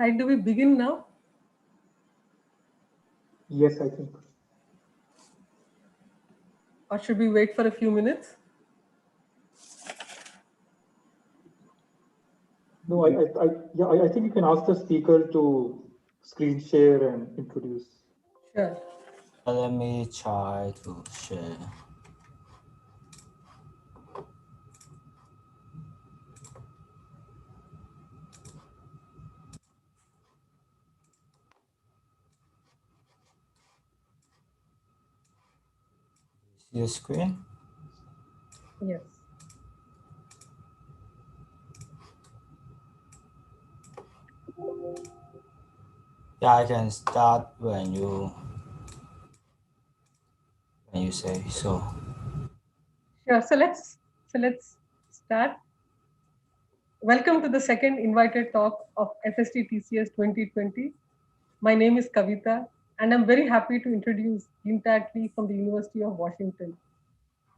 Hi, do we begin now? Yes, I think. Or should we wait for a few minutes? No, I think you can ask the speaker to screen share and introduce. Sure. Let me try to share. See the screen? Yes. Yeah, I can start when you say so. Sure. So let's start. Welcome to the second invited talk of FSTTCS 2020. My name is Kavita, and I'm very happy to introduce Yintat Lee from the University of Washington.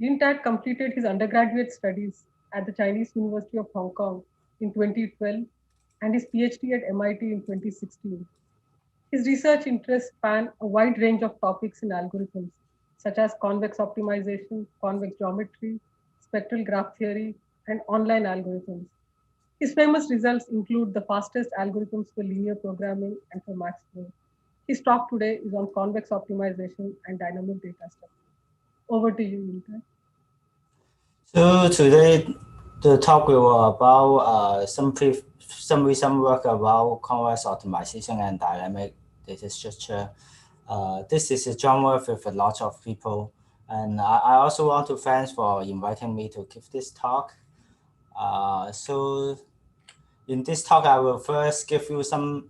Yintat completed his undergraduate studies at the Chinese University of Hong Kong in 2012 and his PhD at MIT in 2016. His research interests span a wide range of topics in algorithms, such as convex optimization, convex geometry, spectral graph theory, and online algorithms. His famous results include the fastest algorithms for linear programming and for max flow. His talk today is on convex optimization and dynamic data structure. Over to you, Yintat. So today the talk will about some recent work about convex optimization and dynamic data structure. This is a genre with a lot of people, and I also want to thanks for inviting me to give this talk. So in this talk, I will first give you some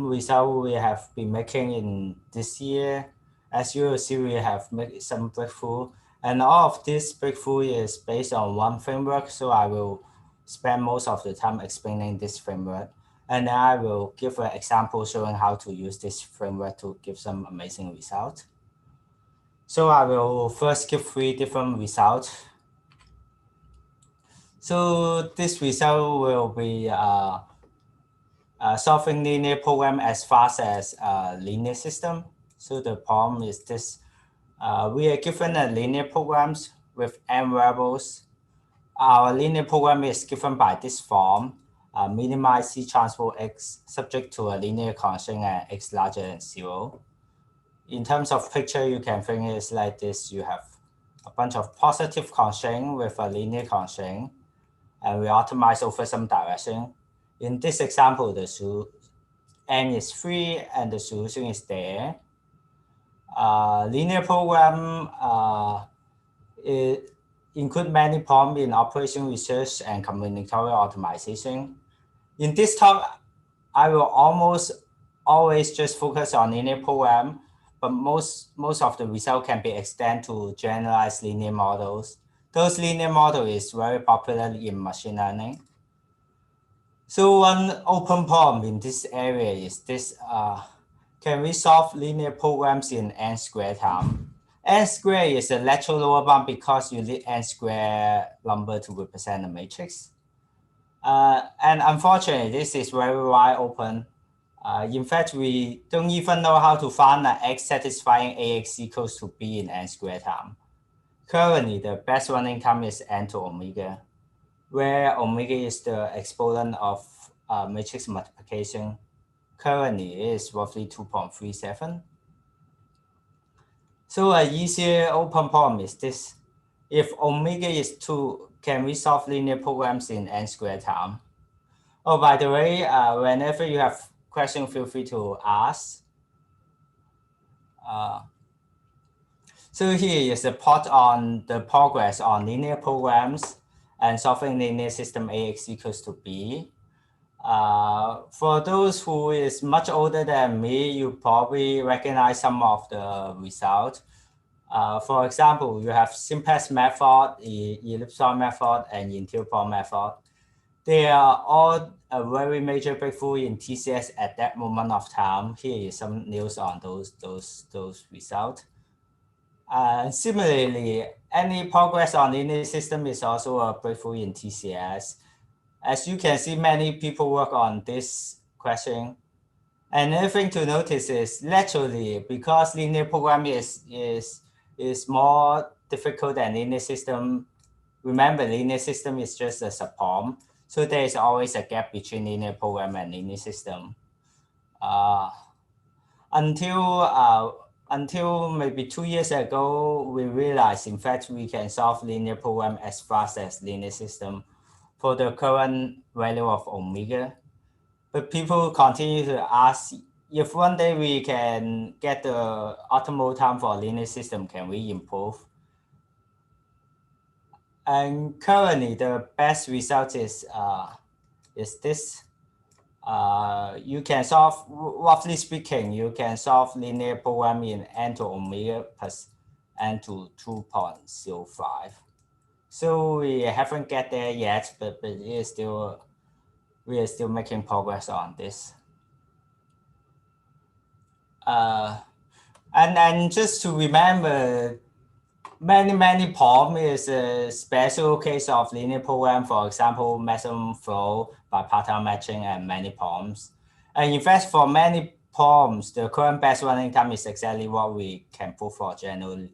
results we have been making in this year. As you will see, we have made some breakthrough, and all of this breakthrough is based on one framework. So I will spend most of the time explaining this framework, and then I will give an example showing how to use this framework to give some amazing results. So I will first give 3 different results. So this result will be solving linear program as fast as a linear system. So the problem is this: we are given a linear programs with n variables. Our linear program is given by this form: minimize C transpose X subject to a linear constraint at X larger than 0. In terms of picture, you can think it's like this: you have a bunch of positive constraint with a linear constraint, and we optimize over some direction. In this example, the n is 3 and the solution is there. Linear program it include many problems in operation research and combinatorial optimization. In this talk, I will almost always just focus on linear program, but most of the result can be extended to generalized linear models. Those linear model is very popular in machine learning. So one open problem in this area is this: can we solve linear programs in n squared time? N squared is a natural lower bound because you need n squared number to represent a matrix. And unfortunately, this is very wide open. In fact, we don't even know how to find an x satisfying ax equals to b in n squared time. Currently, the best running time is n to omega, where omega is the exponent of matrix multiplication. Currently, it is roughly 2.37. So an easier open problem is this: if omega is 2, can we solve linear programs in n squared time? Oh, by the way, whenever you have questions, feel free to ask. So here is a plot on the progress on linear programs and solving linear system AX equals to B. For those who is much older than me, you probably recognize some of the results. For example, you have simplex method, ellipsoid method, and integral method. They are all a very major breakthrough in TCS at that moment of time. Here is some news on those results. Similarly, any progress on linear system is also a breakthrough in TCS. As you can see, many people work on this question. Another thing to notice is naturally, because linear programming is more difficult than linear system. Remember, linear system is just a subproblem, so there is always a gap between linear program and linear system. Until maybe 2 years ago, we realized, in fact, we can solve linear program as fast as linear system for the current value of omega. But people continue to ask, if one day we can get the optimal time for a linear system, can we improve? And currently, the best result is this. You can solve, roughly speaking, you can solve linear program in n to omega plus n to 2.05. So we haven't get there yet, but we are still making progress on this. And just to remember, many problem is a special case of linear program. For example, maximum flow by pattern matching and many problems. And in fact, for many problems, the current best running time is exactly what we can put for general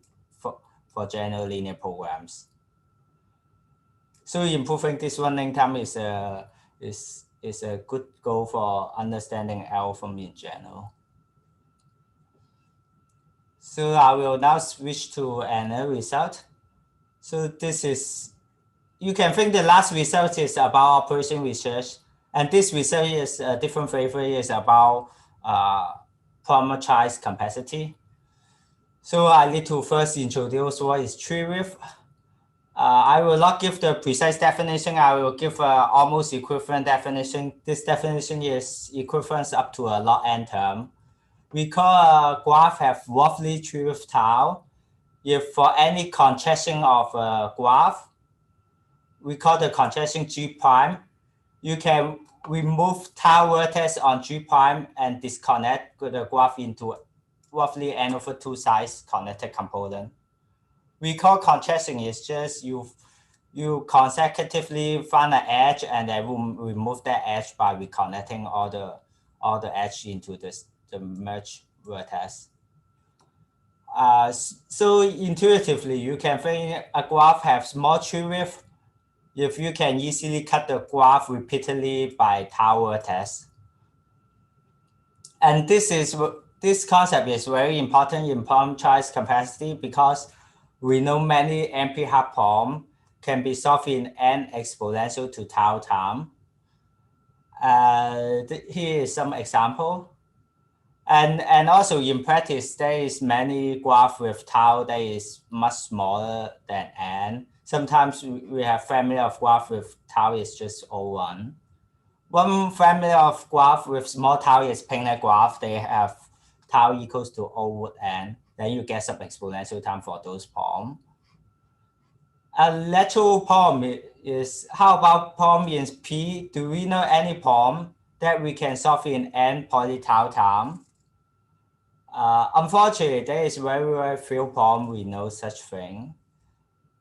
linear programs. So improving this running time is a good goal for understanding algorithm in general. So I will now switch to another result. So this is, you can think the last result is about operation research. And this result is a different flavor, is about parameterized capacity. So I need to first introduce what is Treewidth. I will not give the precise definition. I will give almost equivalent definition. This definition is equivalence up to a log n term. We call a graph have roughly Treewidth tau. If for any contraction of a graph, we call the contraction G prime, you can remove tau vertex on G prime and disconnect the graph into roughly n over 2 size connected component. We call contraction is just you consecutively find an edge and then remove that edge by reconnecting all the edge into the merge vertex. So intuitively, you can think a graph has small Treewidth if you can easily cut the graph repeatedly by tau vertex. And this concept is very important in parameterized capacity because we know many NP-hard problems can be solved in n exponential to tau time. Here is some example. And also in practice, there is many graph with tau that is much smaller than n. Sometimes we have family of graph with tau is just 0.1. One family of graph with small tau is planar graph. They have tau equals to 0.n. Then you get some exponential time for those problems. A lateral problem is, how about problem in P? Do we know any problem that we can solve in n poly tau time? Unfortunately, there is very few problems we know such thing.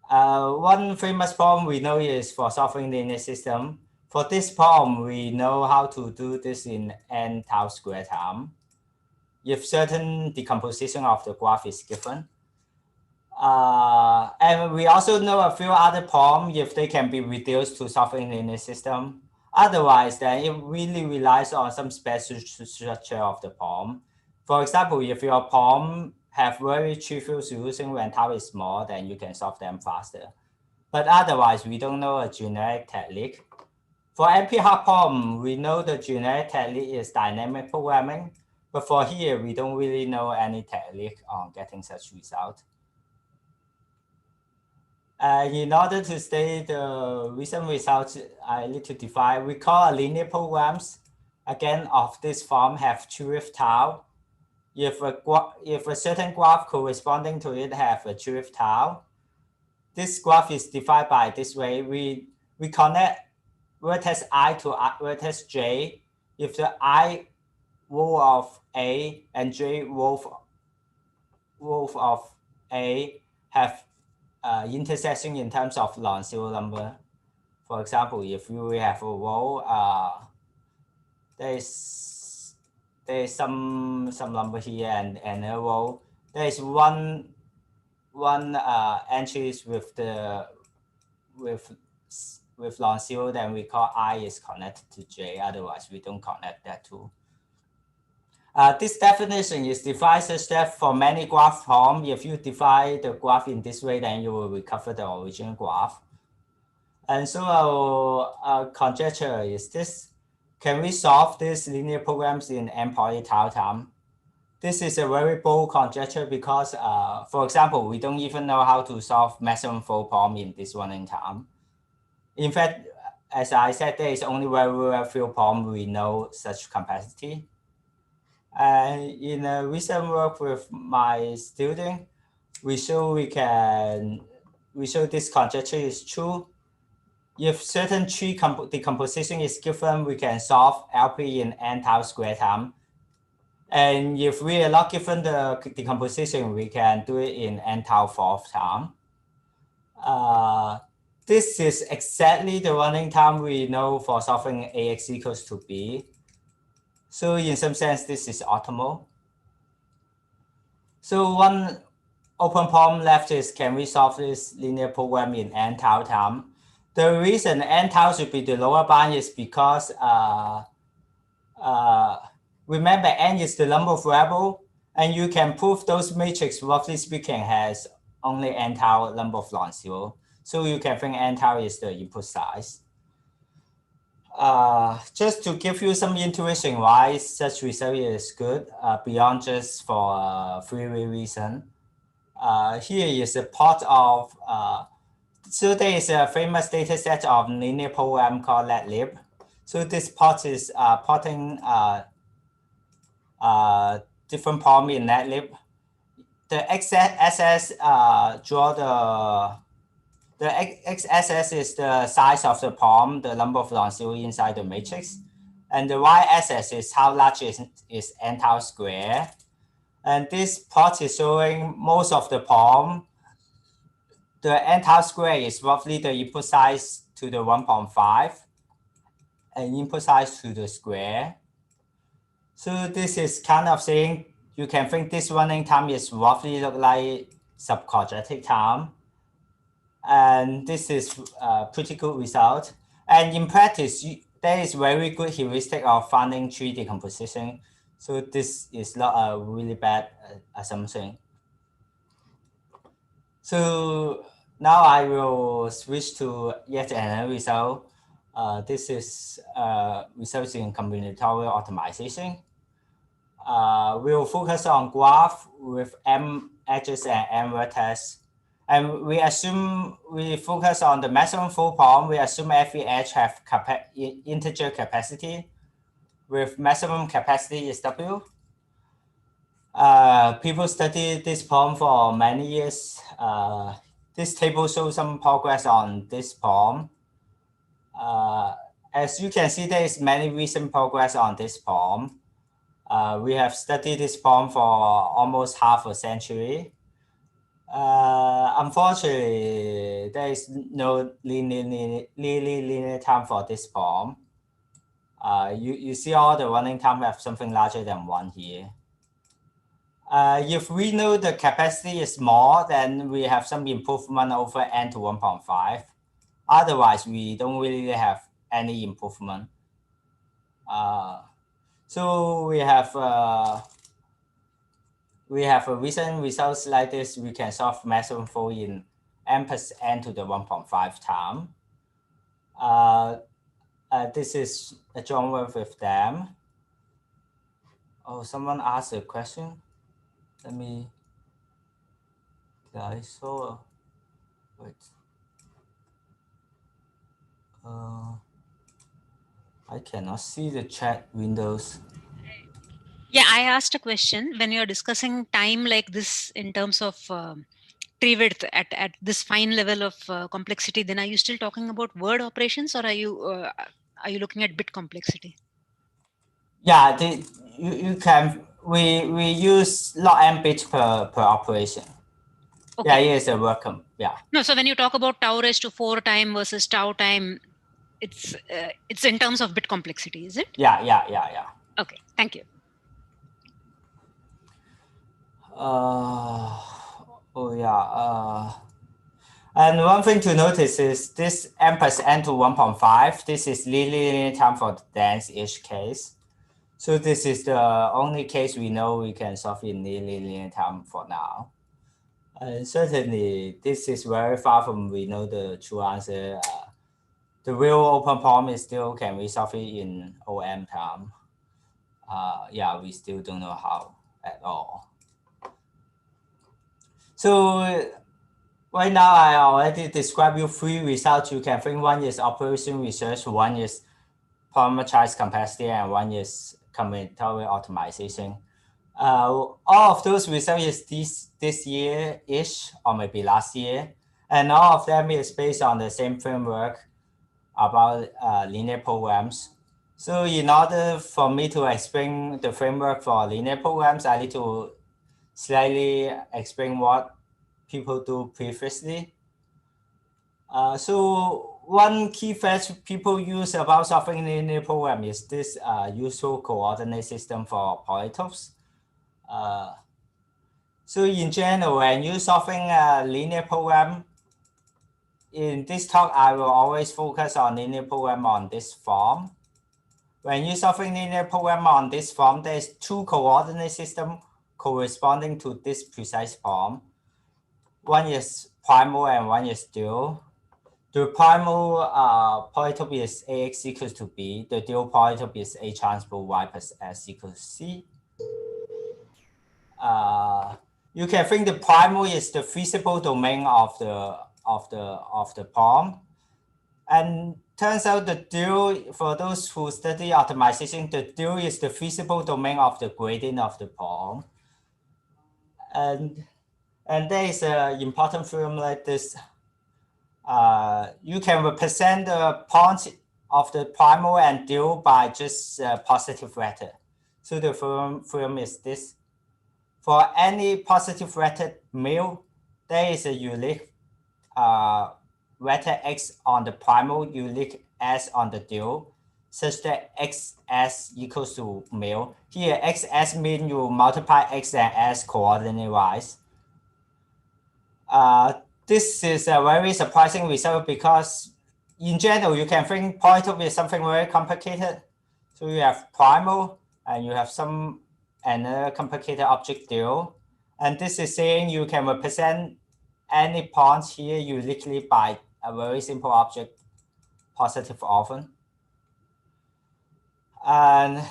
One famous problem we know is for solving linear system. For this problem, we know how to do this in n tau square time if certain decomposition of the graph is given. And we also know a few other problems if they can be reduced to solving linear system. Otherwise, then it really relies on some special structure of the problem. For example, if your problem have very trivial solution when tau is small, then you can solve them faster. But otherwise, we don't know a generic technique. For NP-hard problem, we know the generic technique is dynamic programming, but for here, we don't really know any technique on getting such result. In order to state the recent results, I need to define, we call linear programs, again, of this form have Treewidth tau. If a certain graph corresponding to it have a Treewidth tau, this graph is defined by this way. We connect vertex I to vertex J. If the I row of A and J row of A have intersection in terms of non-zero number. For example, if we have a row there is some number here and a row. There is one entries with long zero, then we call I is connected to J. Otherwise, we don't connect that too. This definition is defined such that for many graph form, if you define the graph in this way, then you will recover the original graph. And so our conjecture is this: can we solve these linear programs in n poly tau time? This is a very bold conjecture because, for example, we don't even know how to solve maximum fold problem in this running time. In fact, as I said, there is only very few problems we know such complexity. In a recent work with my student, we show this conjecture is true. If certain tree decomposition is given, we can solve LP in n tau square time. And if we are not given the decomposition, we can do it in n tau fourth time. This is exactly the running time we know for solving AX equals to B. So in some sense, this is optimal. So one open problem left is, can we solve this linear program in n tau time? The reason n tau should be the lower bound is because remember n is the number of variables, and you can prove those matrix, roughly speaking, has only n tau number of non-zero. So you can think n tau is the input size. Just to give you some intuition why such result is good, beyond just for three-way reason. Here is a plot of, so there is a famous data set of linear program called LetLib. So this plot is plotting different problem in LetLib. The x-axis the x-axis is the size of the problem, the number of non-zero inside the matrix. And the y-axis is how large is n tau square. And this plot is showing most of the problem. The n tau square is roughly the input size to the 1.5 and input size to the square. So this is kind of saying you can think this running time is roughly look like subquadratic time. And this is a pretty good result. And in practice, there is very good heuristic of finding tree decomposition. So this is not a really bad assumption. So now I will switch to yet another result. This is results in combinatorial optimization. We'll focus on graph with m edges and m vertices. And we assume we focus on the maximum fold problem. We assume every edge have integer capacity with maximum capacity is W. People study this problem for many years. This table shows some progress on this problem. As you can see, there is many recent progress on this problem. We have studied this problem for almost half a century. Unfortunately, there is no linear time for this problem. You see all the running time have something larger than 1 here. If we know the capacity is small, then we have some improvement over n to 1.5. Otherwise, we don't really have any improvement. So we have a recent results like this. We can solve maximum fold in n plus n to the 1.5 time. This is a joint work with them. Oh, someone asked a question. Let me. I saw. Wait. I cannot see the chat windows. Yeah, I asked a question. When you're discussing time like this in terms of Treewidth at this fine level of complexity, then are you still talking about word operations, or are you looking at bit complexity? Yeah, you can. We use log n bits per operation. Okay. Yeah, it is a work. Yeah. No, so when you talk about tau raised to 4 time versus tau time, it's in terms of bit complexity, is it? Yeah. Okay, thank you. And one thing to notice is this n plus n to 1.5. This is linear time for the dense-ish case. So this is the only case we know we can solve in linear time for now. And certainly, this is very far from we know the true answer. The real open problem is still, can we solve it in OM time? Yeah, we still don't know how at all. So right now, I already described you 3 results. You can think one is operation research, one is parameterized complexity, and one is combinatorial optimization. All of those results is this year-ish or maybe last year. And all of them is based on the same framework about linear programs. So in order for me to explain the framework for linear programs, I need to slightly explain what people do previously. So one key phrase people use about solving linear program is this useful coordinate system for polytopes. So in general, when you're solving a linear program, in this talk, I will always focus on linear program on this form. When you're solving linear program on this form, there's 2 coordinate systems corresponding to this precise form. One is primal and one is dual. The primal polytope is AX equals to B. The dual polytope is A transpose Y plus S equals C. You can think the primal is the feasible domain of the problem. And turns out the dual, for those who study optimization, the dual is the feasible domain of the gradient of the problem. And there is an important theorem like this. You can represent the points of the primal and dual by just positive vector. So the theorem is this. For any positive vector mu, there is a unique vector x on the primal, unique s on the dual, such that xs equals to mu. Here, xs means you multiply x and s coordinate-wise. This is a very surprising result because in general, you can think polytope is something very complicated. So you have primal and you have some another complicated object dual. And this is saying you can represent any points here uniquely by a very simple object, positive orphan. And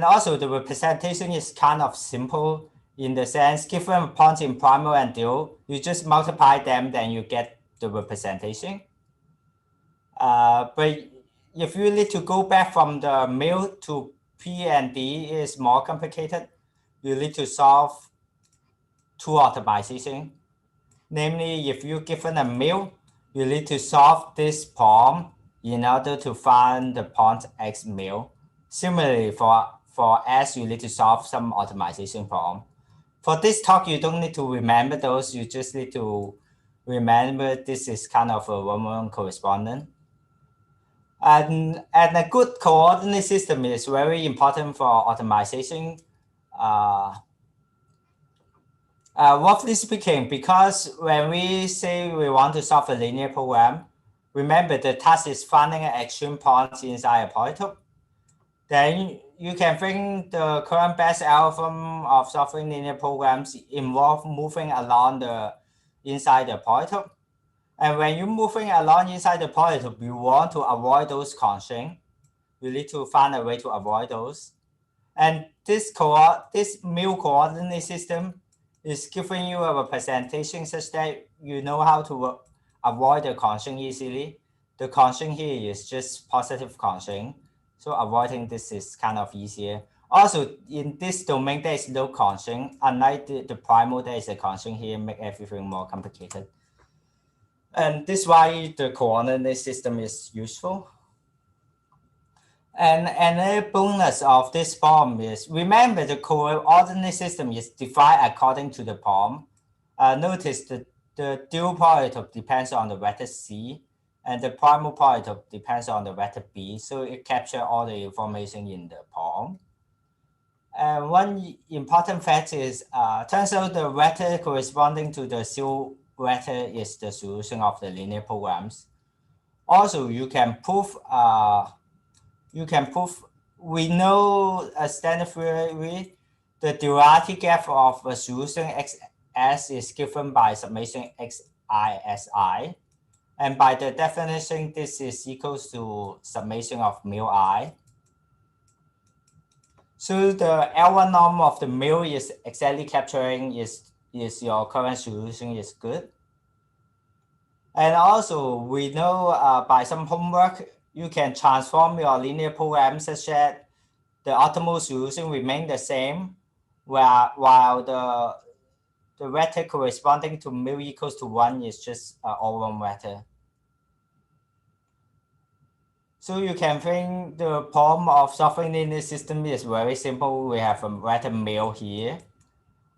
also the representation is kind of simple in the sense, given points in primal and dual, you just multiply them, then you get the representation. But if you need to go back from the mu to P and D, is more complicated. You need to solve 2 optimization. Namely, if you're given a mu, you need to solve this problem in order to find the point x mu. Similarly, for S, you need to solve some optimization problem. For this talk, you don't need to remember those. You just need to remember this is kind of a one-one correspondence. And a good coordinate system is very important for optimization. Roughly speaking, because when we say we want to solve a linear program, remember the task is finding an extreme points inside a polytope. Then you can think the current best algorithm of solving linear programs involve moving along the inside the polytope. And when you're moving along inside the polytope, you want to avoid those constraints. You need to find a way to avoid those. And this mu coordinate system is giving you a representation such that you know how to avoid the constraint easily. The constraint here is just positive constraint. So avoiding this is kind of easier. Also, in this domain, there is no constraint. Unlike the primal, there is a constraint here, make everything more complicated. And this is why the coordinate system is useful. And another bonus of this problem is, remember the coordinate system is defined according to the problem. Notice that the dual polytope depends on the vector C, And the primal pointer depends on the vector B, so it captures all the information in the POM. And one important fact is, turns out the vector corresponding to the zero vector is the solution of the linear programs. Also, you can prove, we know a standard theory, the duality gap of a solution XS is given by summation XISI. And by the definition, this is equals to summation of mu I. So the L1 norm of the mu is exactly capturing is your current solution is good. And also we know by some homework, you can transform your linear program such that the optimal solution remain the same, while the vector corresponding to mu equals to 1 is just all one vector. So you can think the problem of solving linear system is very simple. We have a vector mu here,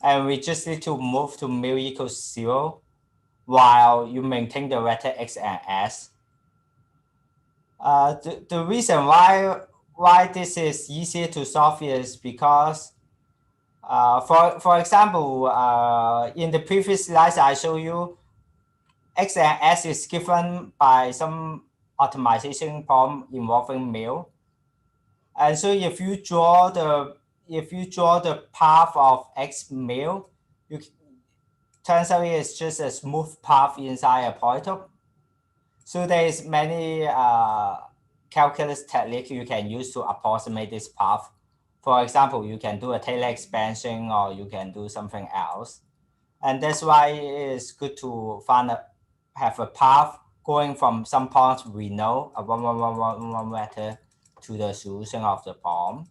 and we just need to move to mu equals 0 while you maintain the vector x and s. The reason why this is easier to solve is because, for example, in the previous slides I showed you, x and s is given by some optimization problem involving mu. And so if you draw the path of x mu, turns out it's just a smooth path inside a polytope. So there is many calculus technique you can use to approximate this path. For example, you can do a Taylor expansion, or you can do something else. And that's why it is good to have a path going from some points we know, a 1, 1, 1, 1, 1 vector, to the solution of the problem.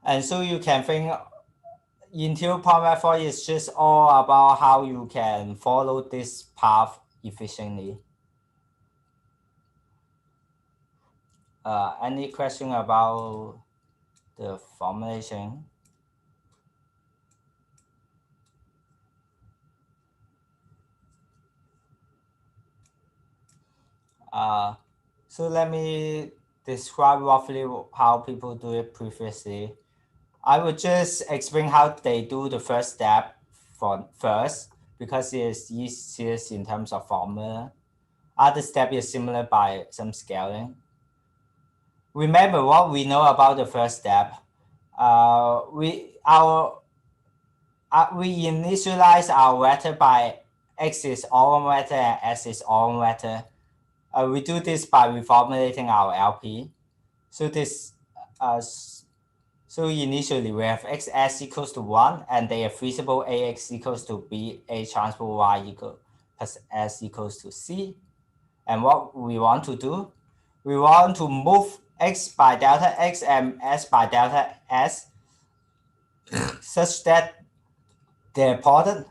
And so you can think interior point method is just all about how you can follow this path efficiently. Any question about the formulation? So let me describe roughly how people do it previously. I would just explain how they do the first step first, because it is easiest in terms of formula. Other step is similar by some scaling. Remember what we know about the first step. We initialize our vector by x is all one vector and s is all one vector. We do this by reformulating our LP. So this, so initially we have xs equals to 1, and they are feasible ax equals to b, a transpose y equal plus s equals to c. And what we want to do, we want to move x by delta x and s by delta s such that the product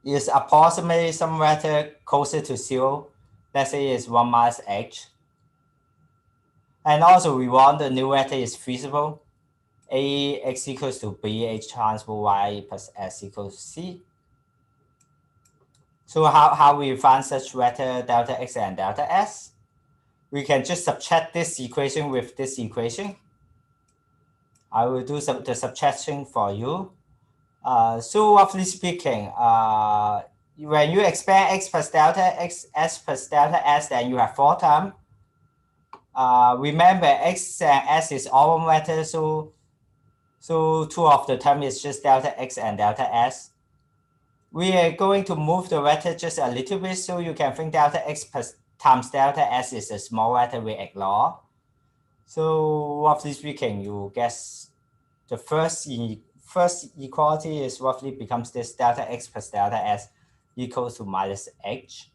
is approximately some vector closer to 0. Let's say it's 1 minus h. And also we want the new vector is feasible. Ax equals to b, h transpose y plus s equals c. So how we find such vector delta x and delta s? We can just subtract this equation with this equation. I will do the subtraction for you. So roughly speaking, when you expand x plus delta x, s plus delta s, then you have 4 terms. Remember, x and s is all one vector, so 2 of the term is just delta x and delta s. We are going to move the vector just a little bit, so you can think delta x plus times delta s is a small vector we ignore. So roughly speaking, you guess the first equality is roughly becomes this delta x plus delta s equals to minus h.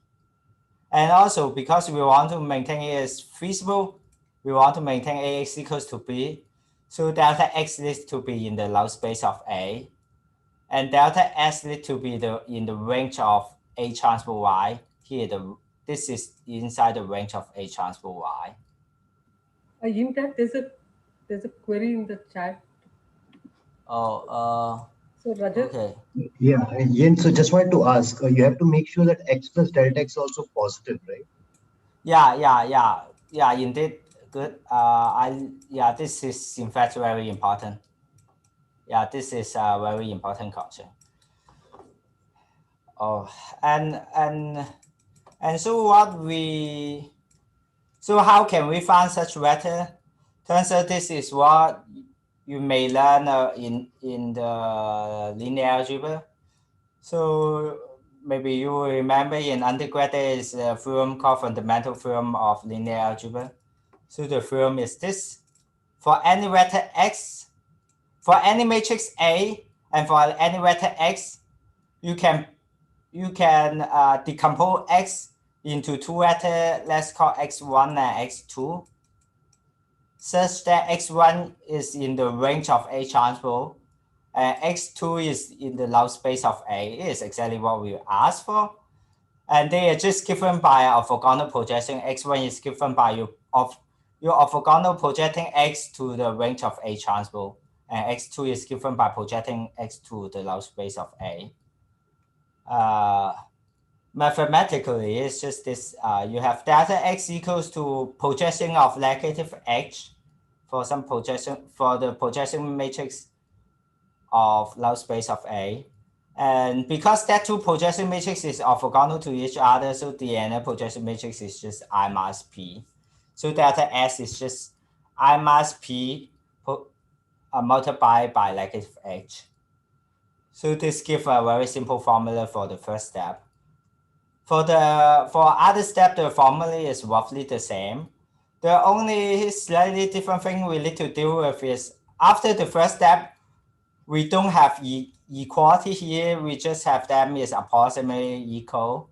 And also because we want to maintain it as feasible, we want to maintain ax equals to b. So delta x needs to be in the null space of A, and delta s needs to be in the range of A transpose y. Here, this is inside the range of A transpose y. Intact, there's a query in the chat. Oh, So Rajat, Okay. Yeah, Yin, so just wanted to ask, you have to make sure that x plus delta x is also positive, right? Yeah, indeed. Good. This is in fact very important. Yeah, this is a very important question. Oh, and so so how can we find such vector? Turns out this is what you may learn in the linear algebra. So maybe you will remember in undergrad there is a theorem called fundamental theorem of linear algebra. So the theorem is this: for any vector x, for any matrix A, and for any vector x, you can decompose x into two vectors. Let's call x1 and x2, such that x1 is in the range of A transpose, and x2 is in the null space of A. It is exactly what we asked for. And they are just given by orthogonal projection. X1 is given by your orthogonal projecting X to the range of A transpose, and X2 is given by projecting X to the null space of A. Mathematically, it's just this: you have delta X equals to projection of negative H for some projection for the projection matrix of null space of A. And because that two projection matrix is orthogonal to each other, so the inner projection matrix is just I minus P. So delta S is just I minus P multiplied by negative H. So this gives a very simple formula for the first step. For other step, the formula is roughly the same. The only slightly different thing we need to deal with is after the first step, we don't have equality here. We just have them is approximately equal.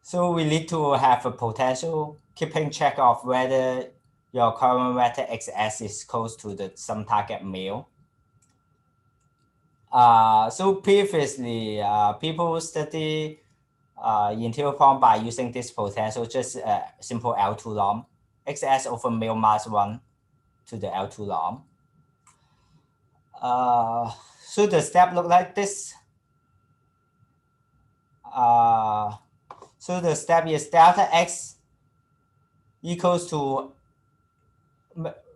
So we need to have a potential keeping track of whether your current vector xs is close to some target mu. So previously, people study interior point by using this potential, just simple L2 norm, xs over mu minus 1 to the L2 norm. So the step look like this. So the step is delta x equals to,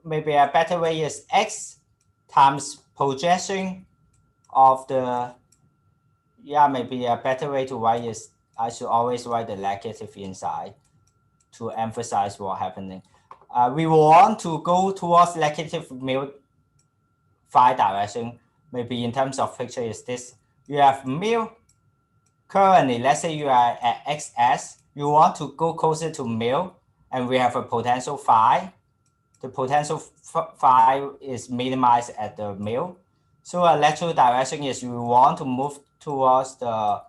maybe a better way is x times projection of the, maybe a better way to write is I should always write the negative inside to emphasize what's happening. We want to go towards negative mu phi direction. Maybe in terms of picture is this: you have mu. Currently, let's say you are at xs, you want to go closer to mu, and we have a potential phi. The potential phi is minimized at the mu. So a lateral direction is you want to move towards the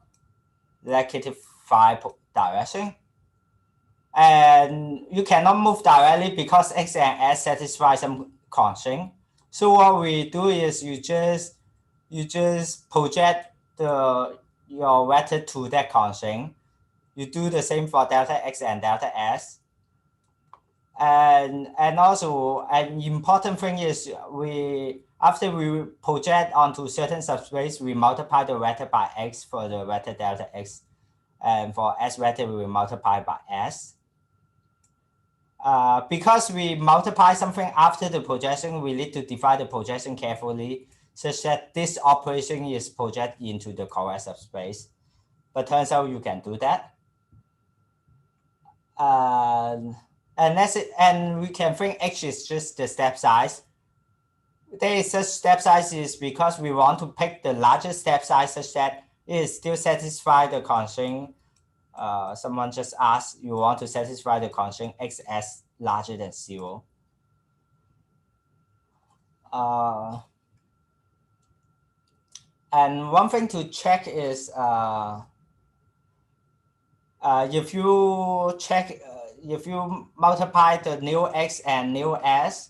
negative phi direction. And you cannot move directly because x and s satisfy some constraint. So what we do is you just project your vector to that constraint. You do the same for delta x and delta s. And also an important thing is after we project onto certain subspace, we multiply the vector by x for the vector delta x, and for s vector we will multiply by s. Because we multiply something after the projection, we need to define the projection carefully, such that this operation is projected into the correct subspace. But turns out you can do that. And that's it. And we can think H is just the step size. There is such step size is because we want to pick the largest step size such that it still satisfy the constraint. Someone just asked, you want to satisfy the constraint xs larger than 0. And one thing to check is if you multiply the new x and new s,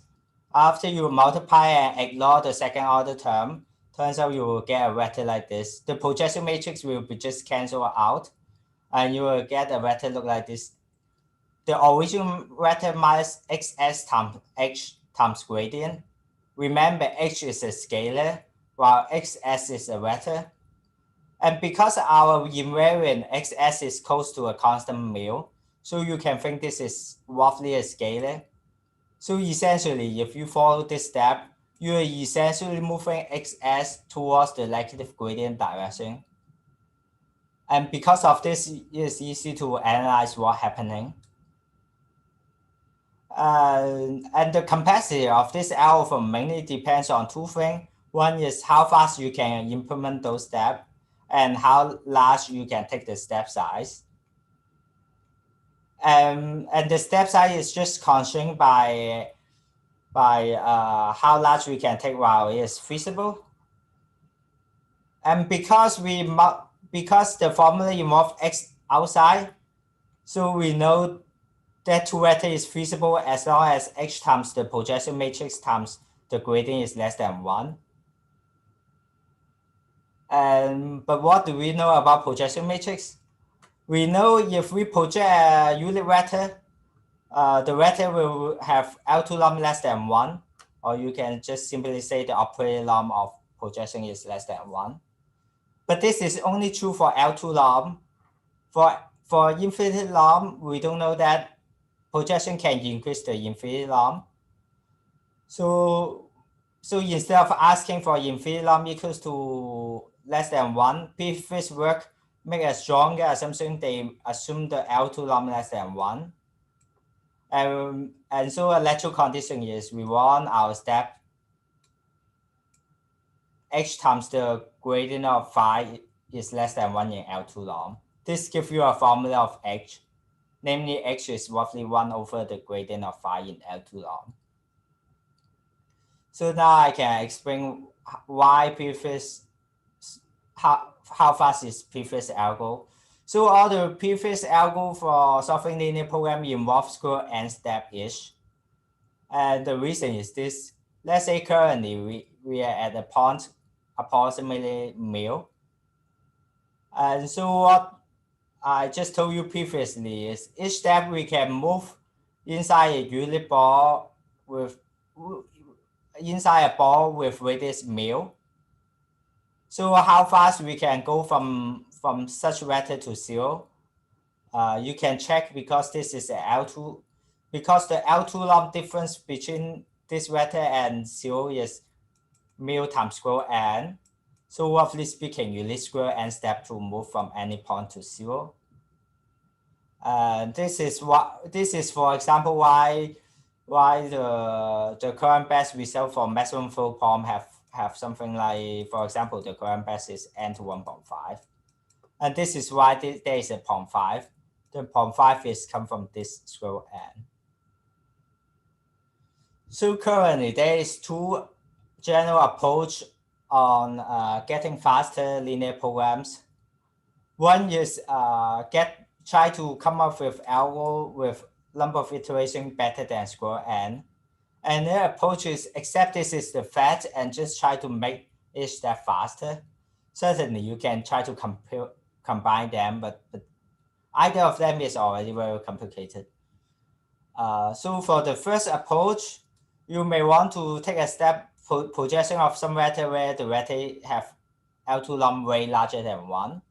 after you multiply and ignore the second order term, turns out you will get a vector like this. The projection matrix will be just cancelled out, and you will get a vector look like this. The original vector minus xs times h times gradient. Remember, h is a scalar. while xs is a vector. And because our invariant xs is close to a constant mu, so you can think this is roughly a scalar. So essentially, if you follow this step, you are essentially moving xs towards the negative gradient direction. And because of this, it is easy to analyze what's happening. And the capacity of this algorithm mainly depends on two things. One is how fast you can implement those steps and how large you can take the step size. And the step size is just constrained by how large we can take while it is feasible. And because the formula involves x outside, so we know that two vector is feasible as long as h times the projection matrix times the gradient is less than 1. But what do we know about projection matrix? We know if we project a unit vector, the vector will have L2 norm less than 1, or you can just simply say the operator norm of projection is less than 1. But this is only true for L2 norm. For infinite norm, we don't know that projection can increase the infinite norm. So instead of asking for infinite norm equals to less than 1, previous work make a stronger assumption. They assume the L2 norm less than 1. And so a natural condition is we want our step h times the gradient of phi is less than 1 in L2 norm. This gives you a formula of h. Namely, h is roughly 1 over the gradient of phi in L2 norm. So now I can explain why previous, how fast is previous algo. So all the previous algo for solving linear program involve square n step-ish. And the reason is this. Let's say currently we are at a point approximately mu. And so what I just told you previously is each step we can move inside a unit ball with radius mu. So how fast we can go from such vector to 0? You can check because this is a L2. Because the L2 norm difference between this vector and 0 is mu times square n. So roughly speaking, you need square n step to move from any point to 0. This is for example why the current best result for maximum flow problem have something like, for example, the current best is n to 1.5, and this is why there is a 0.5. The 0.5 is come from this square n. So currently there is two general approach on getting faster linear programs. One is try to come up with algo with number of iterations better than square n. And the approach is accept this is the fact and just try to make each step faster. Certainly you can try to combine them, but either of them is already very complicated. So for the first approach, you may want to take a step projection of some vector where the vector have L2 norm way larger than 1.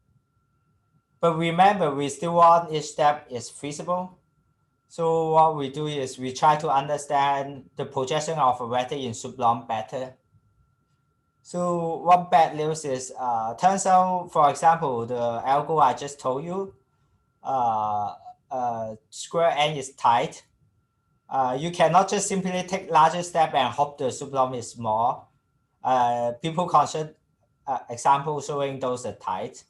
But remember, we still want each step is feasible. So what we do is we try to understand the projection of a vector in subnorm better. So one bad news is, turns out, for example, the algo I just told you, square n is tight. You cannot just simply take larger step and hope the subnorm is small. People consider examples showing those are tight.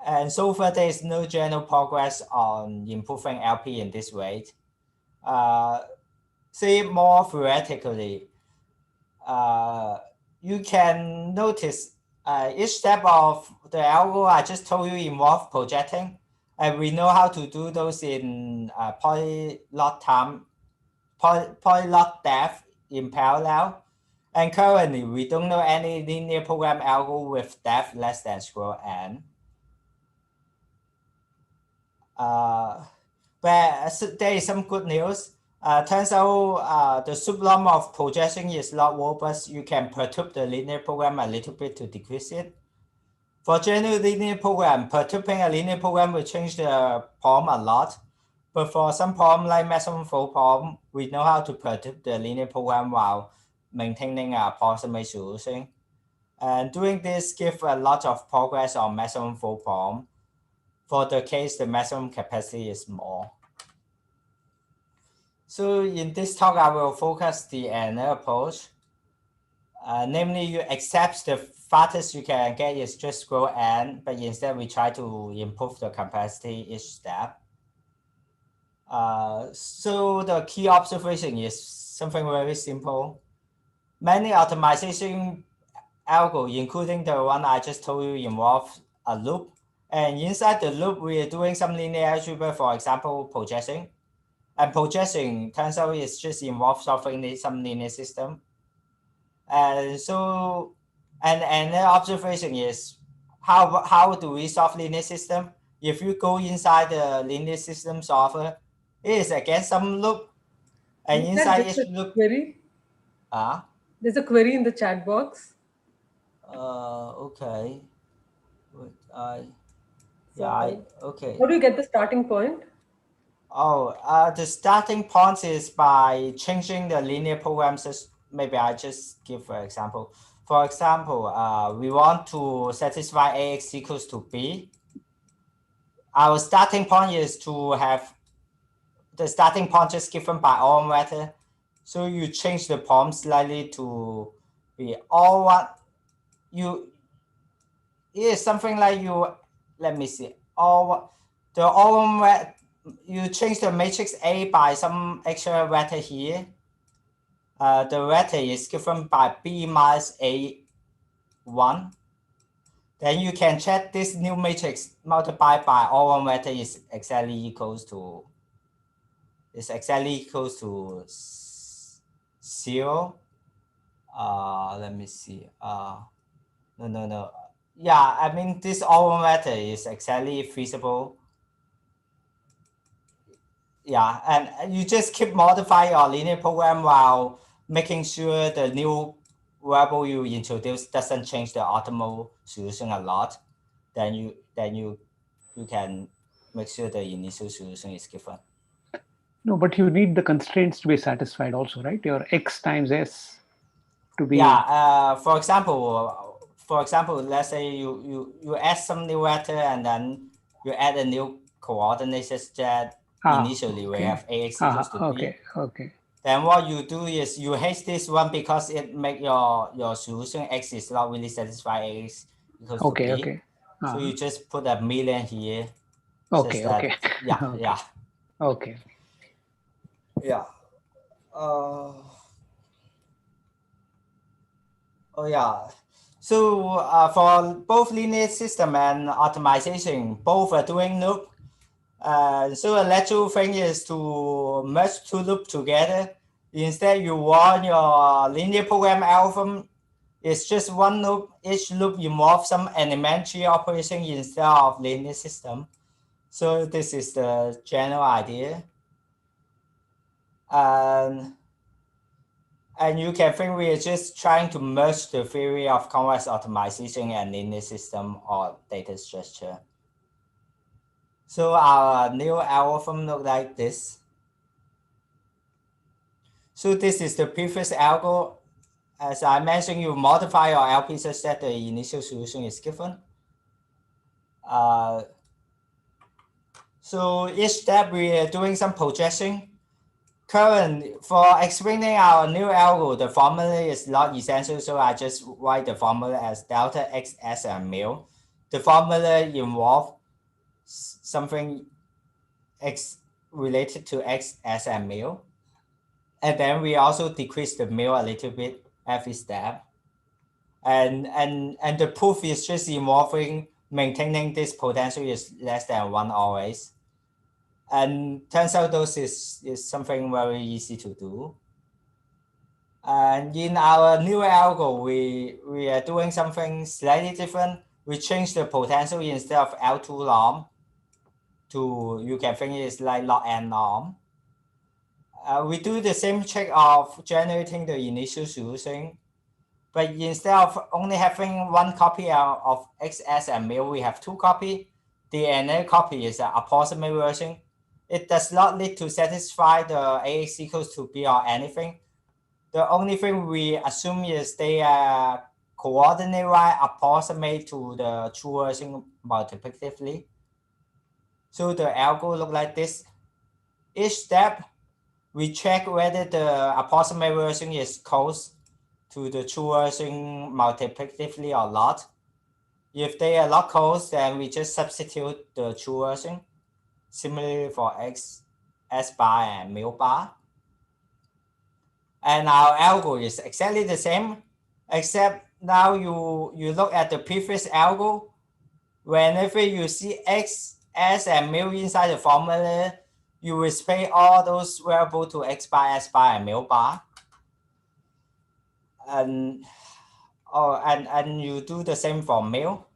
And so far, there is no general progress on improving LP in this way. Say more theoretically, you can notice each step of the algo I just told you involve projecting, and we know how to do those in polylog depth in parallel. And currently, we don't know any linear program algo with depth less than square n. But there is some good news. Turns out the subnorm of projection is not robust. You can perturb the linear program a little bit to decrease it. For general linear program, perturbing a linear program will change the problem a lot. But for some problem like maximum flow problem, we know how to perturb the linear program while maintaining a approximate solution. And doing this gives a lot of progress on maximum flow problem. For the case, the maximum capacity is more. So in this talk, I will focus the another approach. Namely, you accept the farthest you can get is just grow n, but instead we try to improve the capacity each step. So the key observation is something very simple. Many optimization algorithms, including the one I just told you, involve a loop. And inside the loop, we are doing some linear algebra, for example, projection. And projection turns out it's just involves solving some linear system. And so, and another observation is how do we solve linear system? If you go inside the linear system solver, it is again some loop, and inside each loop. Query? There's a query in the chat box. Okay. Okay. How do you get the starting point? Oh, the starting point is by changing the linear programs. Maybe I just give an example. For example, we want to satisfy AX equals to B. Our starting point is to have the starting point just given by all method. So you change the problem slightly to be all what you, it is something like you, let me see, you change the matrix A by some extra vector here. The vector is given by B minus A1. Then you can check this new matrix multiplied by all vector is exactly equals to 0. Let me see. No. Yeah, I mean this all vector is exactly feasible. Yeah, and you just keep modifying your linear program while making sure the new variable you introduce doesn't change the optimal solution a lot. Then you can make sure the initial solution is given. No, but you need the constraints to be satisfied also, right? Your x times s to be. Yeah. For example, let's say you add some new vector and then you add a new coordinate that initially we have AX equals to B. Okay. Then what you do is you hate this one because it make your solution X is not really satisfy AX equals to B. Okay. So you just put a million here. Okay. Yeah. Okay. Yeah. Yeah. So for both linear system and optimization, both are doing loop. So a natural thing is to merge two loops together. Instead, you want your linear program algorithm is just one loop. Each loop involves some elementary operation instead of linear system. So this is the general idea. And you can think we are just trying to merge the theory of convex optimization and linear system or data structure. So our new algorithm look like this. So this is the previous algo. As I mentioned, you modify your LP such that the initial solution is given. So each step we are doing some projection. For explaining our new algo, the formula is not essential, so I just write the formula as delta x s and mu. The formula involves something x related to x, s, and mu. And then we also decrease the mu a little bit every step. And the proof is just involving maintaining this potential is less than 1 always. And turns out those is something very easy to do. And in our new algo, we are doing something slightly different. We change the potential instead of L2 norm to, you can think it's like log n norm. we do the same check of generating the initial solution, but instead of only having one copy of XS and mil, we have two copies. The another copy is an approximate version. It does not need to satisfy the AX equals to B or anything. The only thing we assume is they are coordinate-wise approximate to the true version multiplicatively. So the algo look like this. Each step, we check whether the approximate version is close to the true version multiplicatively or not. If they are not close, then we just substitute the true version. Similarly for X, S bar and mil bar. And our algo is exactly the same, except now you look at the previous algo. Whenever you see X, S, and mil inside the formula, you will split all those variables to X bar, S bar, and mil bar. And you do the same for mil.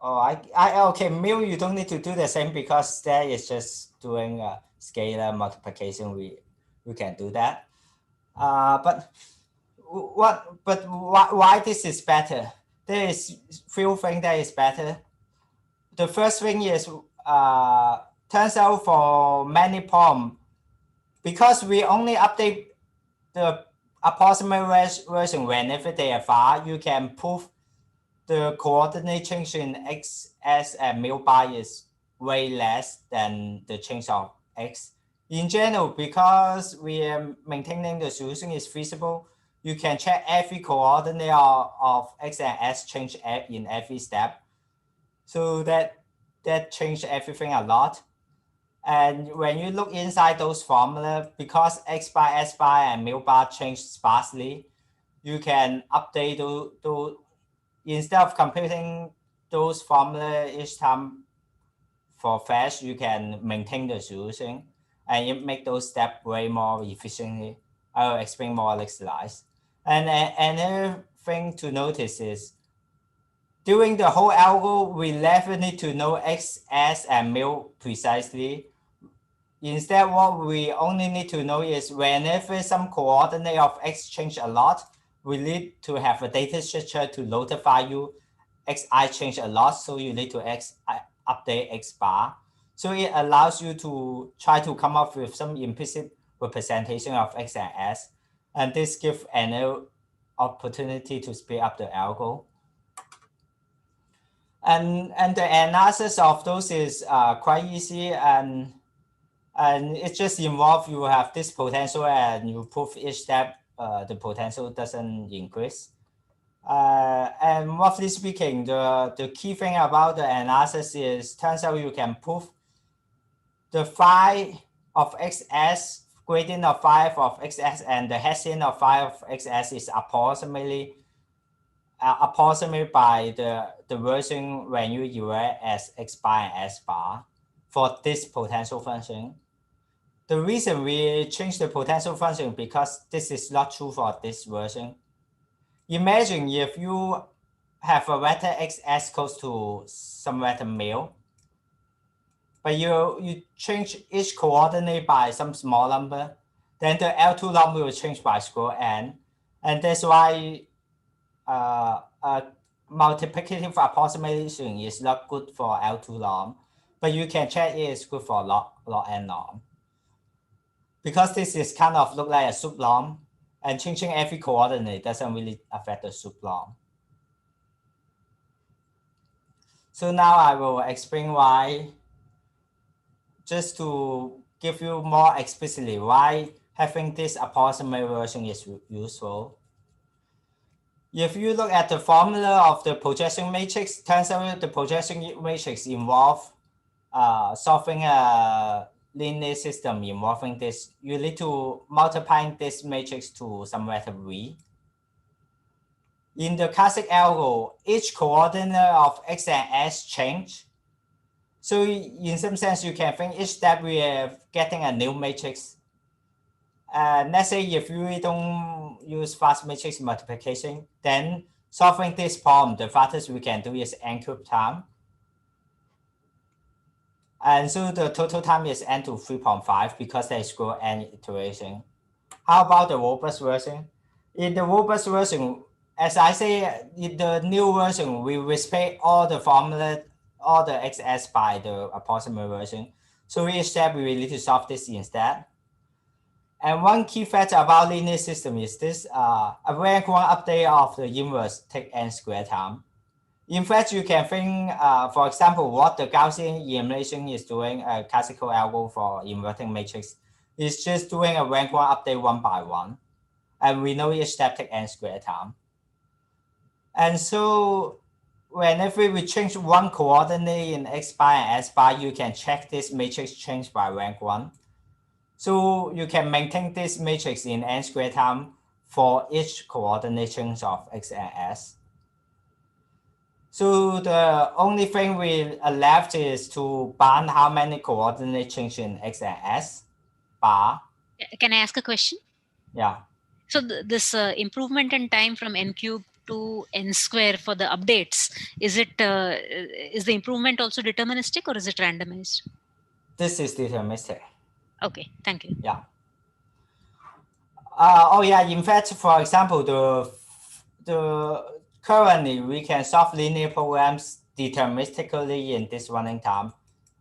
Okay, mil you don't need to do the same because that is just doing a scalar multiplication. We can do that. But why this is better? There is few things that is better. The first thing is turns out for many problems, because we only update the approximate version whenever they are far, you can prove the coordinate change in X, S, and mil bar is way less than the change of X. In general, because we are maintaining the solution is feasible, you can check every coordinate of X and S change in every step. So that changed everything a lot. And when you look inside those formula, because X bar, S bar, and mil bar change sparsely, you can update those. Instead of computing those formula each time for fetch, you can maintain the solution and it make those steps way more efficiently. I will explain more next slides. And another thing to notice is during the whole algo, we never need to know X, S, and mil precisely. Instead, what we only need to know is whenever some coordinate of X change a lot, we need to have a data structure to notify you Xi change a lot, so you need to update X bar. So it allows you to try to come up with some implicit representation of X and S, and this gives an opportunity to speed up the algo. And the analysis of those is quite easy, and it just involves you have this potential and you prove each step the potential doesn't increase. And roughly speaking, the key thing about the analysis is turns out you can prove the phi of XS, gradient of phi of XS, and the Hessian of phi of XS is approximately approximated by the version when you evaluate as X bar and S bar for this potential function. The reason we change the potential function because this is not true for this version. Imagine if you have a vector XS close to some vector mil, but you change each coordinate by some small number, then the L2 number will change by square n, and that's why multiplicative approximation is not good for L2 norm, but you can check it is good for log n norm. Because this is kind of look like a soup norm, and changing every coordinate doesn't really affect the soup norm. So now I will explain why, just to give you more explicitly why having this approximate version is useful. If you look at the formula of the projection matrix, turns out the projection matrix involve solving a linear system involving this. You need to multiply this matrix to some vector V. In the classic algo, each coordinate of X and S change. So in some sense, you can think each step we are getting a new matrix. Let's say if we don't use fast matrix multiplication, then solving this problem, the fastest we can do is n cube time. And so the total time is n to 3.5 because there is grow n iteration. How about the robust version? In the robust version, as I say, in the new version, we respect all the formula, all the XS by the approximate version. So each step we need to solve this instead. And one key factor about linear system is this, a rank 1 update of the inverse take n square time. In fact, you can think, for example, what the Gaussian elimination is doing, a classical algorithm for inverting matrix, is just doing a rank 1 update 1 by 1. And we know each step take n square time. And so whenever we change one coordinate in x bar and s bar, you can check this matrix change by rank 1. So you can maintain this matrix in n square time for each coordinate change of x and s. So the only thing we are left is to bound how many coordinate change in x and s bar. Can I ask a question? Yeah. So this improvement in time from n cube to n square for the updates, is the improvement also deterministic or is it randomized? This is deterministic. Okay, thank you. Yeah. Oh yeah, in fact, for example, the currently we can solve linear programs deterministically in this running time,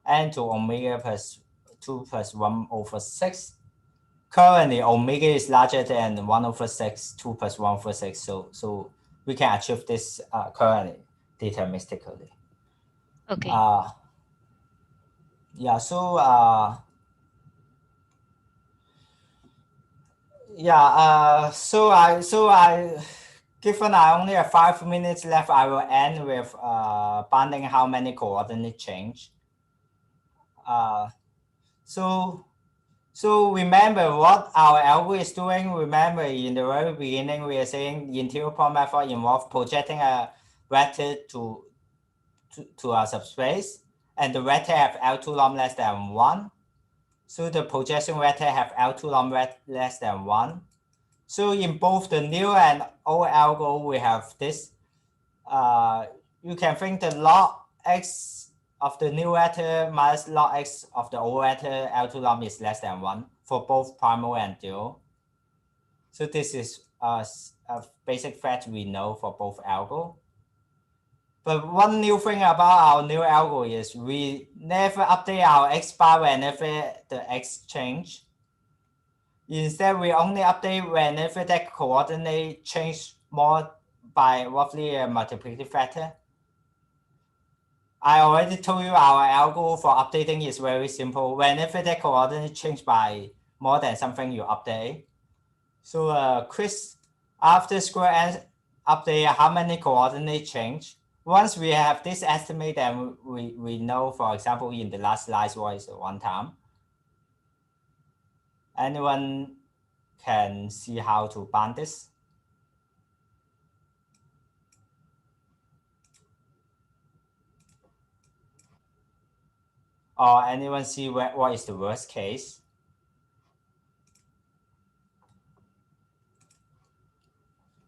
n to omega plus 2 plus 1 over 6. Currently, omega is larger than 1 over 6, 2 plus 1 over 6. So we can achieve this currently deterministically. Okay. Yeah, so yeah, so I given I only have 5 minutes left, I will end with bounding how many coordinate change. So remember what our algorithm is doing. Remember in the very beginning, we are saying the interior point method involves projecting a vector to our subspace, and the vector have L2 lom less than 1. So the projection vector have L2 lom less than 1. So in both the new and old algo, we have this. You can think the log x of the new vector minus log x of the old vector L2 lom is less than 1 for both primal and dual. So this is a basic fact we know for both algo. But one new thing about our new algo is we never update our x bar whenever the x change. Instead, we only update whenever that coordinate change more by roughly a multiplicative factor. I already told you our algo for updating is very simple. Whenever that coordinate change by more than something, you update. So Chris, after square n update, how many coordinate change? Once we have this estimate, then we know, for example, in the last slide was one time. Anyone can see how to bound this? Or anyone see what is the worst case?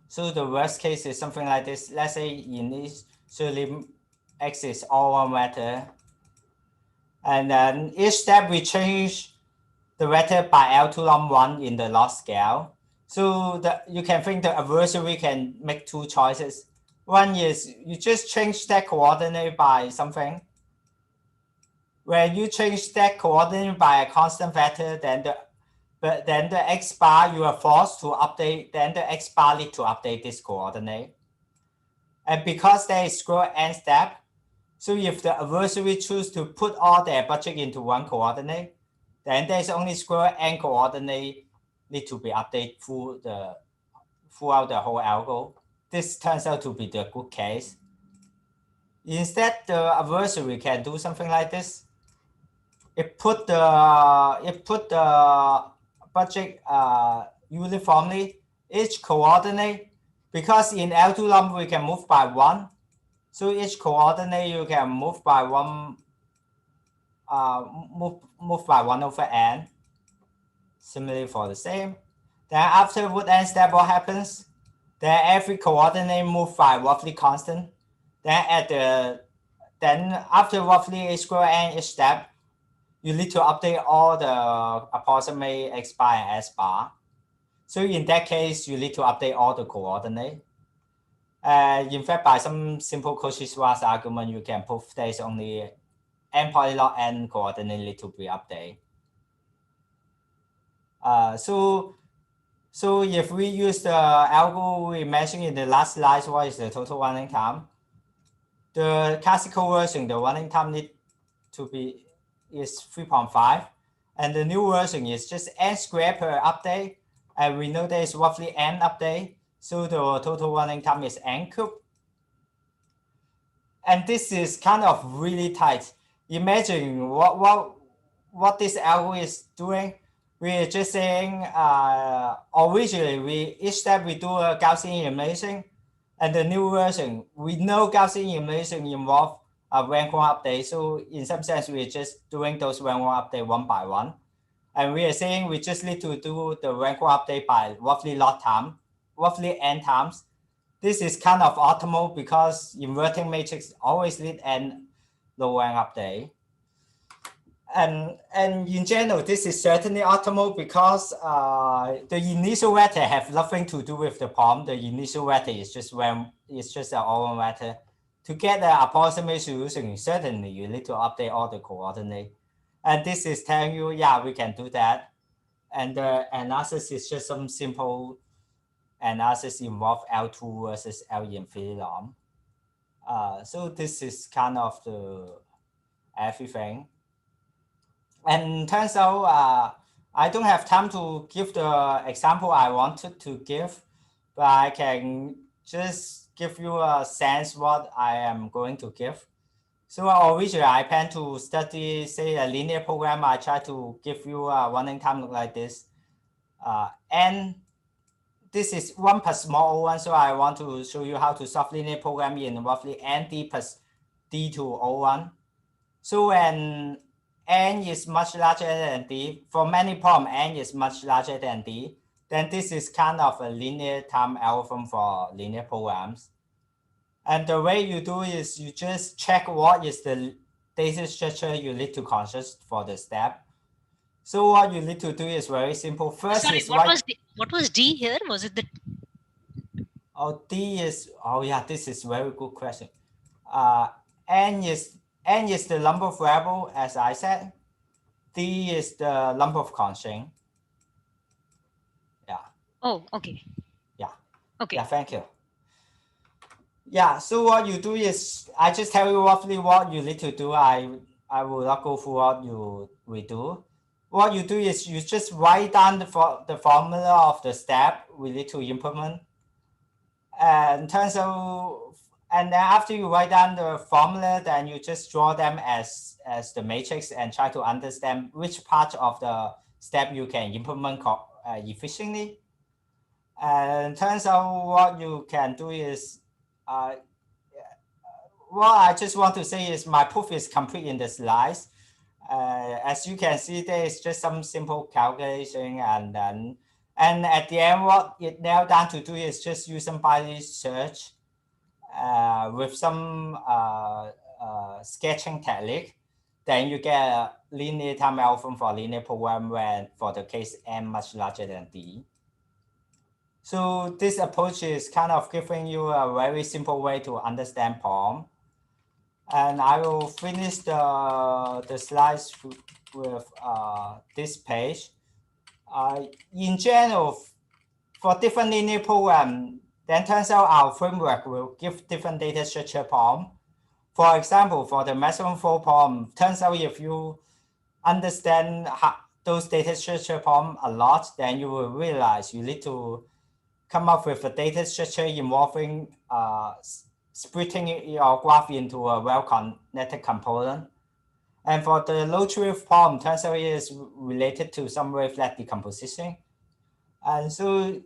So the worst case is something like this. Let's say initially x is all one vector, and then each step we change the vector by L2 lom 1 in the log scale. So you can think the adversary can make two choices. One is you just change that coordinate by something. When you change that coordinate by a constant vector, then the x bar you are forced to update, then the x bar need to update this coordinate. And because there is square n step, so if the adversary choose to put all their budget into one coordinate, then there's only square n coordinate need to be updated throughout the whole algo. This turns out to be the good case. Instead, the adversary can do something like this. It put the budget uniformly each coordinate, because in L2 lom we can move by 1. So each coordinate you can move by 1. Move by 1 over n. Similarly for the same. Then after wood n step, what happens? Then every coordinate move by roughly constant. Then after roughly a square n each step, you need to update all the approximate X bar and S bar. So in that case, you need to update all the coordinate. In fact, by some simple Cauchy-Schwarz argument, you can prove there's only n polylog n coordinate need to be updated. So if we use the algo we mentioned in the last slide, what is the total running time? The classical version, the running time need to be is 3.5, and the new version is just n squared per update, and we know there is roughly n update, so the total running time is n cubed. And this is kind of really tight. Imagine what this algo is doing. We're just saying originally each step we do a Gaussian elimination, and the new version we know Gaussian elimination involve a rank 1 update. So in some sense we're just doing those rank 1 update one by one, and we are saying we just need to do the rank 1 update by roughly n times. This is kind of optimal because inverting matrix always need n low rank update. And in general, this is certainly optimal because the initial vector have nothing to do with the problem. The initial vector is just an open vector. To get the approximate solution, certainly you need to update all the coordinate. And this is telling you, yeah, we can do that. And the analysis is just some simple analysis involve L2 versus L infinity norm. So this is kind of the everything. And turns out I don't have time to give the example I wanted to give, but I can just give you a sense what I am going to give. So originally I plan to study, say, a linear program. I try to give you a running time look like this. And this is 1 plus small o1, so I want to show you how to solve linear program in roughly nd plus d to o1. So when n is much larger than d, for many problems n is much larger than d, then this is kind of a linear time algorithm for linear programs. And the way you do is you just check what is the data structure you need to construct for the step. So what you need to do is very simple. First, sorry, what was d here? Was it the D is, yeah, this is very good question. N is the number of variable, as I said. D is the number of constraint. Yeah. Oh, okay. Yeah. Okay. Yeah, thank you. Yeah, so what you do is, I just tell you roughly what you need to do. I will not go through what we do. What you do is you just write down the formula of the step we need to implement. And turns out, and then after you write down the formula, then you just draw them as the matrix and try to understand which part of the step you can implement efficiently. And turns out what you can do is, what I just want to say is my proof is complete in the slides. As you can see, there is just some simple calculation, and at the end, what it nailed down to do is just use some binary search with some sketching technique. Then you get a linear time algorithm for linear program when for the case n much larger than d. So this approach is kind of giving you a very simple way to understand problem. And I will finish the slides with this page. In general, for different linear program, then turns out our framework will give different data structure problem. For example, for the maximum flow problem, turns out if you understand those data structure problem a lot, then you will realize you need to come up with a data structure involving splitting your graph into a well-connected component. And for the low Treewidth problem, turns out it is related to some wavelet decomposition. And so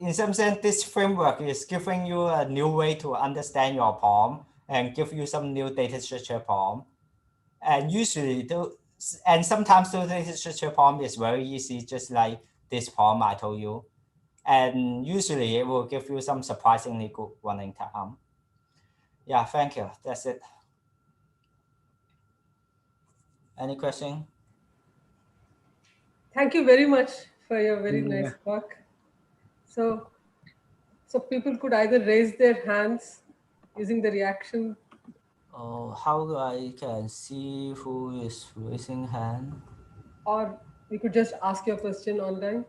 in some sense, this framework is giving you a new way to understand your problem and give you some new data structure problem. And usually, and sometimes the data structure problem is very easy, just like this problem I told you. And usually it will give you some surprisingly good running time. Yeah, thank you. That's it. Any question? Thank you very much for your very Yeah. nice talk. So people could either raise their hands using the reaction. Oh, how I can see who is raising hand? Or you could just ask your question online.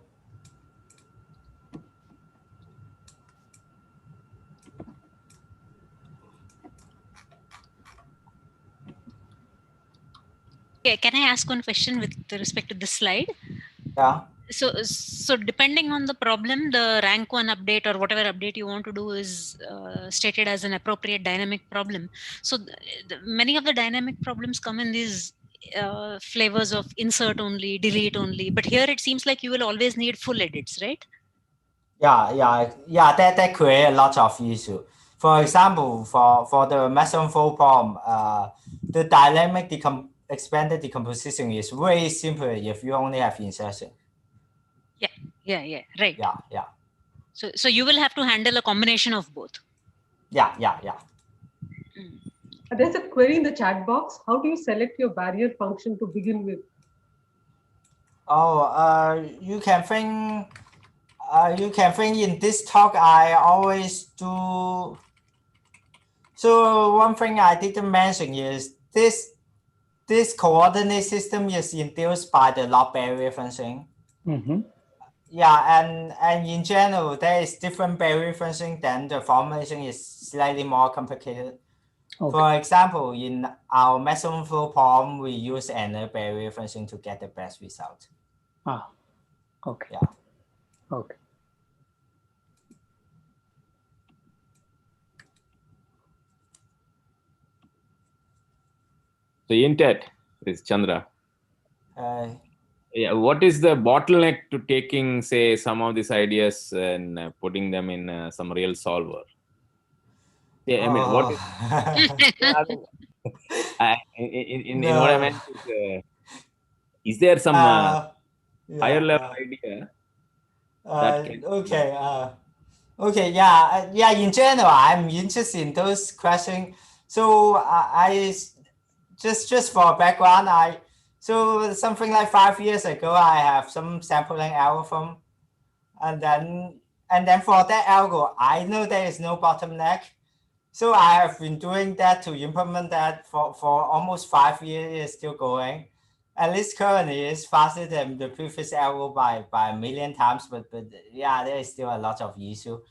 Okay, can I ask one question with respect to this slide? Yeah. So depending on the problem, the rank one update or whatever update you want to do is stated as an appropriate dynamic problem. So many of the dynamic problems come in these flavors of insert only, delete only. But here it seems like you will always need full edits, right? Yeah. That create a lot of issue. For example, for the maximum flow problem, the dynamic expanded decomposition is way simpler if you only have insertion. Yeah, right. Yeah. So you will have to handle a combination of both. Yeah. There's a query in the chat box. How do you select your barrier function to begin with? You can think. You can think in this talk. I always do. So one thing I didn't mention is this coordinate system is induced by the log barrier function. Mm-hmm. Yeah, and in general, there is different barrier function. Then the formulation is slightly more complicated. Okay. For example, in our maximum flow problem, we use another barrier function to get the best result. Okay. Yeah. Okay. So Intet is Chandra. Yeah. What is the bottleneck to taking, say, some of these ideas and putting them in some real solver? Yeah, I mean, what is? In what I meant is there some higher level idea that can? Okay. Yeah. In general, I'm interested in those questions. So I just for background, so something like 5 years ago, I have some sampling algorithm, and then for that algo, I know there is no bottleneck. So I have been doing that to implement that for almost 5 years. It's still going. At least currently, it's faster than the previous algo by a million times. But yeah, there is still a lot of issue.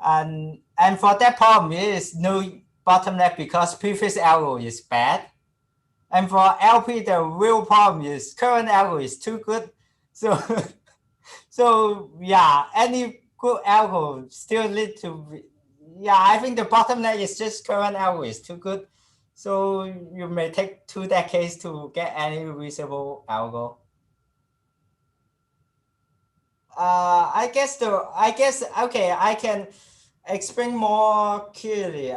And for that problem, there is no bottleneck because previous algo is bad. And for LP, the real problem is current algo is too good. So so yeah, any good algo still need to be. Yeah, I think the bottleneck is just current algo is too good. So you may take 2 decades to get any reasonable algo. I guess okay, I can explain more clearly.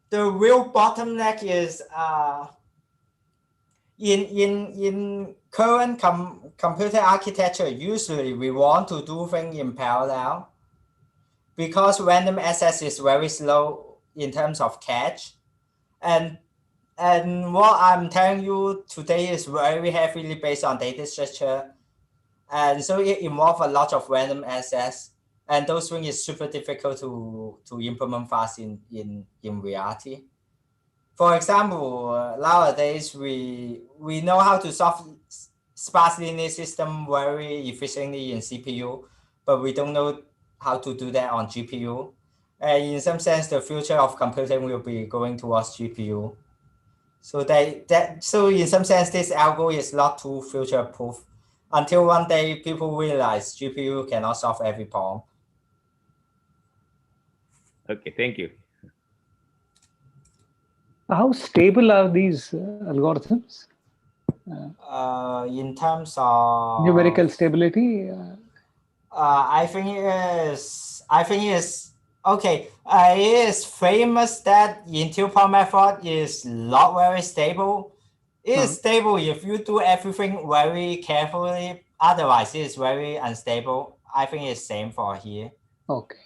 The real bottleneck is in current computer architecture. Usually we want to do things in parallel because random access is very slow in terms of cache, and what I'm telling you today is very heavily based on data structure, and so it involves a lot of random access, and those things is super difficult to implement fast in reality. For example, nowadays we know how to solve sparse linear system very efficiently in CPU, but we don't know how to do that on GPU. And in some sense, the future of computing will be going towards GPU. So so in some sense, this algo is not too future proof until one day people realize GPU cannot solve every problem. Okay, thank you. How stable are these algorithms? In terms of Numerical stability? I think it is okay. It is famous that in-tuple method is not very stable. It is stable if you do everything very carefully. Otherwise, it is very unstable. I think it's same for here. Okay.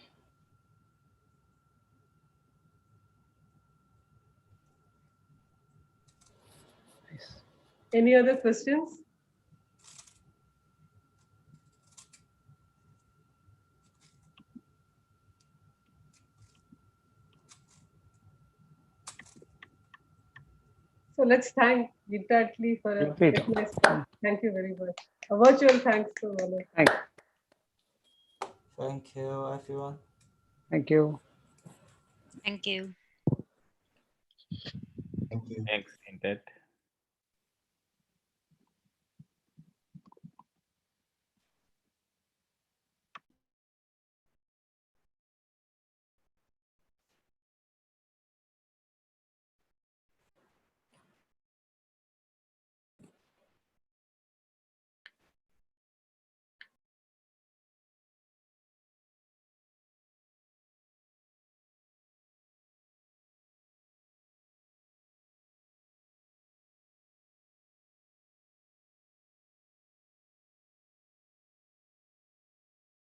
Any other questions? So let's thank Gita for a Great. nice talk. Thank you very much. A virtual thanks to all. Thank Thank you, everyone. Thank you. Thank you. Thank you. Thanks, Intet.